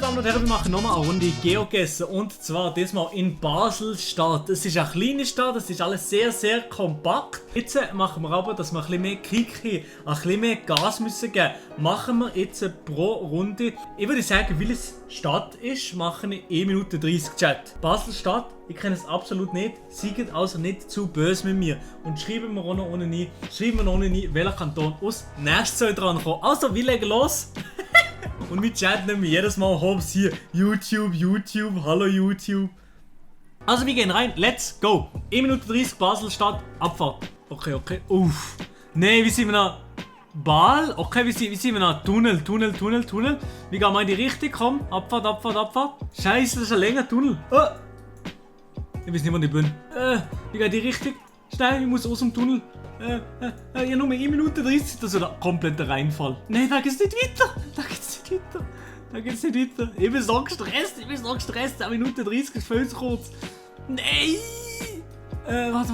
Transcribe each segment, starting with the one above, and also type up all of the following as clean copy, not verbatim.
Meine Damen und Herren, wir machen nochmal eine Runde Geogessen und zwar diesmal in Basel-Stadt. Es ist eine kleine Stadt, es ist alles sehr, sehr kompakt. Jetzt machen wir aber, dass wir ein bisschen mehr Kick haben, ein bisschen mehr Gas müssen geben. Machen wir jetzt pro Runde, ich würde sagen, weil es Stadt ist, mache ich 1 Minute 30 Chat. Basel-Stadt, ich kenne es absolut nicht, seid also nicht zu böse mit mir. Und schreiben wir auch noch unten rein, welcher Kanton aus nächstes soll dran kommen. Also, wir legen los. Und mit Chat nehmen wir jedes Mal Hobbs hier. YouTube, hallo YouTube. Also wir gehen rein, let's go. 1 Minute 30, Basel-Stadt, Abfahrt. Okay. Uff. Nein, wie sind wir noch? Ball? Okay, wie sind wir noch? Tunnel. Wie gehen wir in die Richtung? Komm, Abfahrt. Scheiße, das ist ein länger Tunnel. Ich weiß nicht, wo ich bin. Wie geht die Richtung? Schnell, ich muss aus dem Tunnel. Ja, nur 1 Minute 30, das ist ein kompletter Reinfall. Nein, da geht's nicht weiter. Ich bin so gestresst. 1 Minute 30 ist viel zu kurz. Nein! Warte.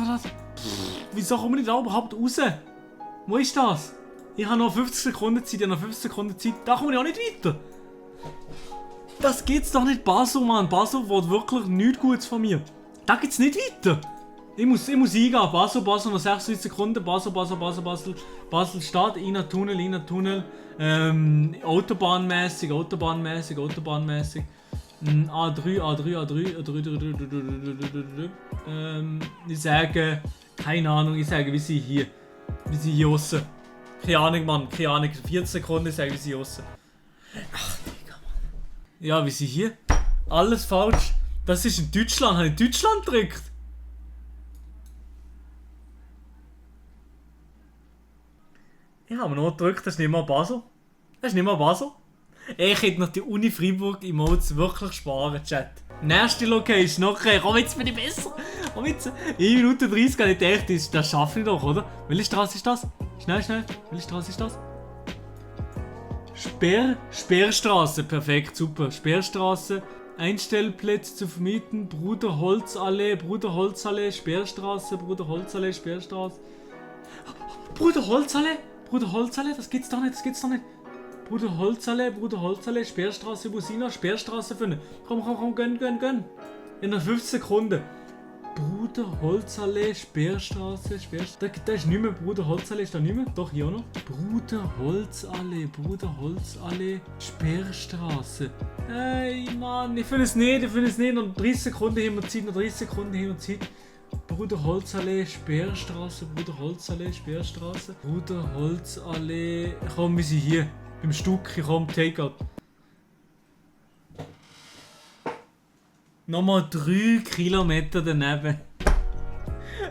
Wieso komme ich da überhaupt raus? Wo ist das? Ich habe noch 50 Sekunden Zeit, Da komme ich auch nicht weiter. Das geht's doch nicht, Basel, Mann. Basel will wirklich nichts Gutes von mir. Da geht's nicht weiter. Ich muss eingehen. Basel, noch 36 Sekunden. Basel Stadt, in Tunnel. Autobahnmäßig. A3. Ich sage, keine Ahnung, wie sie hier aussen. Keine Ahnung, Mann, 14 Sekunden, ich sage, wie sie aussen. Ach, Digga, Mann. Ja, wie sie hier? Alles falsch. Das ist in Deutschland, habe ich Deutschland gedrückt? Ich habe noch gedrückt, das ist nicht mal Basel. Ich hätte noch die Uni Freiburg im Mods wirklich sparen, Chat. Nächste Location, okay, komm, jetzt bin ich besser. 1 Minute 30, habe ich gedacht, das schaffe ich doch, oder? Welche Straße ist das? Schnell, welche Straße ist das? Sperrstraße, perfekt, super. Sperrstraße, Einstellplätze zu vermieten, Bruderholzallee, Sperrstraße, Sperrstraße. Bruderholzallee, das geht's doch nicht. Bruderholzallee, Sperrstraße, Busina, Sperrstraße finden. Komm, gönn. In noch 50 Sekunden. Bruderholzallee, Sperrstraße. Da ist nicht mehr Bruderholzallee, ist da nicht mehr? Doch, hier auch noch. Bruderholzallee, Sperrstraße. Ey, Mann, ich finde es nicht. Noch 30 Sekunden haben wir Zeit. Bruderholzallee, Sperrstraße. Komm, wir sind hier. Beim Stück, komm, Takeout. Nochmal 3 Kilometer daneben.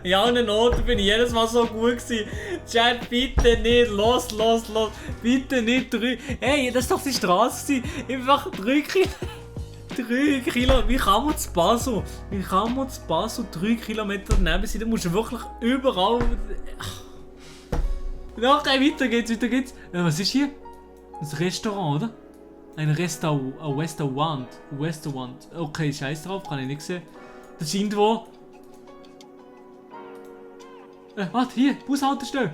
Ja, an den Orten bin ich jedes Mal so gut gewesen. Chat, bitte nicht, los. Bitte nicht 3. Hey, das ist doch die Straße. Einfach 3 Kilometer. Wie kann man zu Basel 3 Kilometer daneben sein? Da musst du wirklich überall. Okay, weiter geht's. Was ist hier? Ein Restaurant, oder? Ein Restaurant. Okay, scheiß drauf, kann ich nicht sehen. Das ist irgendwo. Warte, hier, Bushaltestelle.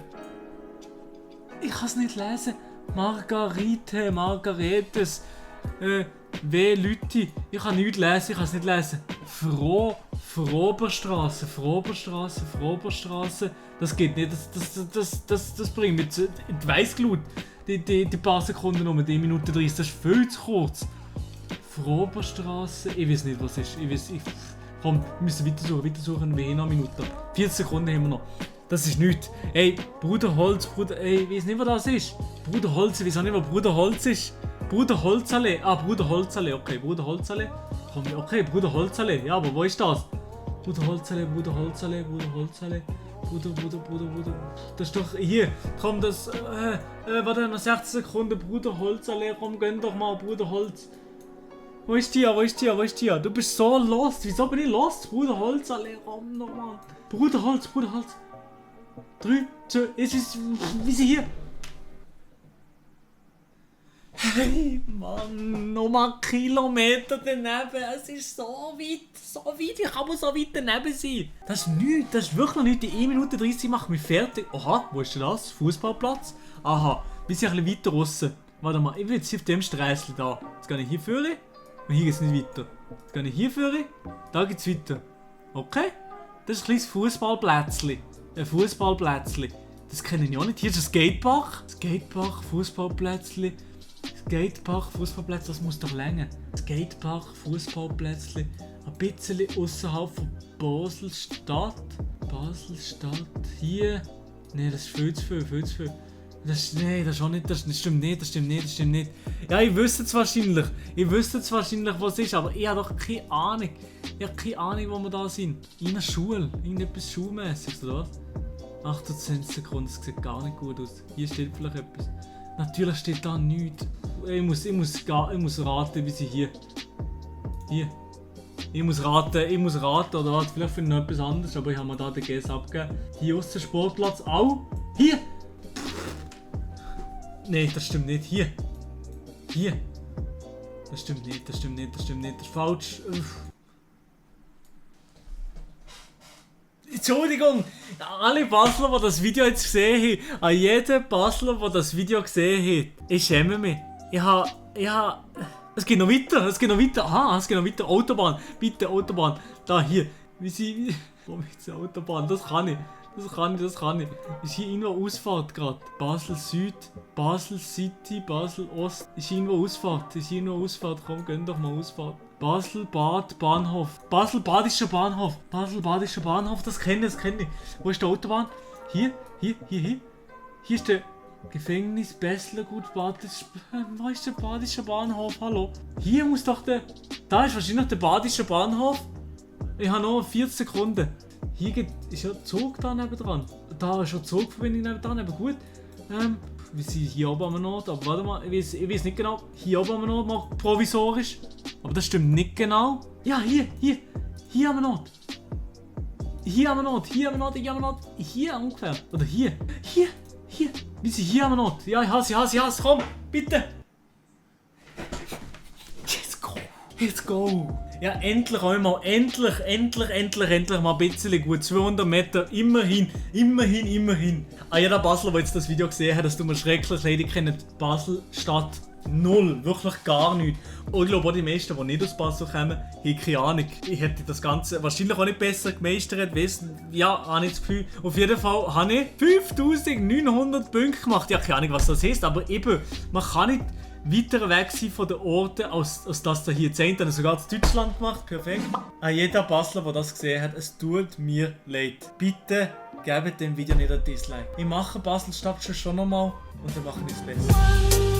Ich kann es nicht lesen. Margaretes. W. Lütti. Ich kann nichts lesen, Froberstraße. Das geht nicht, das bringt mich zu. Ich weiss gut. Die paar Sekunden um, die 1 Minute 30, das ist viel zu kurz. Froberstraße, ich weiß nicht, was ist. Komm, wir müssen weitersuchen, wie noch eine Minute. 40 Sekunden haben wir noch. Das ist nichts. Ey, Bruderholz, ey, ich weiß nicht, was das ist. Bruderholz, ich weiß auch nicht, was Bruderholz ist. Bruderholzallee, okay, Bruderholzallee. Komm, okay, Bruderholzallee, ja, aber wo ist das? Bruderholzallee. Das ist doch hier. Komm, warte, noch 60 Sekunden. Bruderholzallee. Komm, gönn doch mal, Bruderholz. Wo ist die? Du bist so lost. Wieso bin ich lost? Bruderholzallee. Komm noch mal. Bruderholz. 3, 2, wie sie hier? Hey, Mann, nochmal Kilometer daneben. Es ist so weit. Wie kann man so weit daneben sein? Das ist nichts, das ist wirklich nichts. Die 1 Minute 30 macht mich fertig. Aha, wo ist denn das? Fußballplatz? Aha, wir sind ein bisschen weiter raus. Warte mal, ich will jetzt hier auf dem Sträßchen da. Jetzt gehe ich hier führen. Und hier geht es nicht weiter. Jetzt gehe ich hier führen. Da geht es weiter. Okay? Das ist ein kleines Fußballplätzchen. Ein Fußballplätzchen. Das kenne ich auch nicht. Hier ist ein Skatepark. Skatepark, Fußballplätzchen. Skatepark, Fußballplätzchen, das muss doch länger. Skatepark, Fußballplätzchen. Ein bisschen außerhalb von Basel-Stadt. Basel-Stadt. Hier. Nein, das ist viel zu viel, viel zu viel. Nein, das ist auch nicht, das stimmt nicht. Ja, ich wüsste es wahrscheinlich, was es ist, aber ich habe doch keine Ahnung. Ich habe keine Ahnung, wo wir da sind. In einer Schule, irgendetwas Schulmäßiges, oder was? 28 Sekunden, das sieht gar nicht gut aus. Hier steht vielleicht etwas. Natürlich steht da nichts. Ich muss raten, wie sie hier. Hier. Ich muss raten, oder was? Vielleicht finde ich noch etwas anderes, aber ich habe mir da den Guess abgegeben. Hier aus dem Sportplatz auch. Hier! Nein, das stimmt nicht. Hier. Das stimmt nicht. Das ist falsch. Entschuldigung, alle Basler, die das Video jetzt gesehen haben, an jeden Basler, der das Video gesehen hat, ich schäme mich. Es geht noch weiter. Aha, es geht noch weiter. Autobahn, bitte Autobahn. Da, hier. Wo ist die Autobahn? Das kann ich. Ist hier irgendwo Ausfahrt gerade? Basel Süd, Basel City, Basel Ost. Ist hier irgendwo Ausfahrt? Komm, gönn doch mal Ausfahrt. Basel Bad Bahnhof. Basel Badischer Bahnhof, das kenne ich. Wo ist die Autobahn? Hier. Hier ist der Gefängnis Beslergut Badisch. Wo ist der Badischer Bahnhof? Hallo? Hier muss doch der. Da ist wahrscheinlich der Badischer Bahnhof. Ich habe noch 40 Sekunden. Hier ist ja Zug da nebendran. Da ist schon Zugverbindung nebendran, aber gut. Wir sind hier oben am Nord, aber warte mal, ich weiß nicht genau. Hier oben am Nord, mal provisorisch. Aber das stimmt nicht genau. Ja, hier am Nord. Hier ungefähr. Oder hier. Wir sind hier am Nord. Ja, ich hasse, komm, bitte. Let's go. Ja, endlich einmal, endlich mal ein bisschen gut. 200 Meter, immerhin. Ah ja, der Basler, der jetzt das Video gesehen hat, das tut mir schrecklich leid, ich kenne Basel Stadt 0, wirklich gar nicht. Und ich glaube auch die meisten, die nicht aus Basel kommen, haben keine Ahnung. Ich hätte das Ganze wahrscheinlich auch nicht besser gemeistert, ja, habe ich das Gefühl. Auf jeden Fall habe ich 5900 Punkte gemacht. Ja, keine Ahnung, was das heisst, aber eben, man kann nicht weiter weg sein von den Orten, als das da hier 10. Habe sogar in Deutschland gemacht, perfekt. An jeder Basler, der das gesehen hat, es tut mir leid. Bitte gebt dem Video nicht ein Dislike. Ich mache Basel-Stadt schon nochmal und dann mache ich es besser.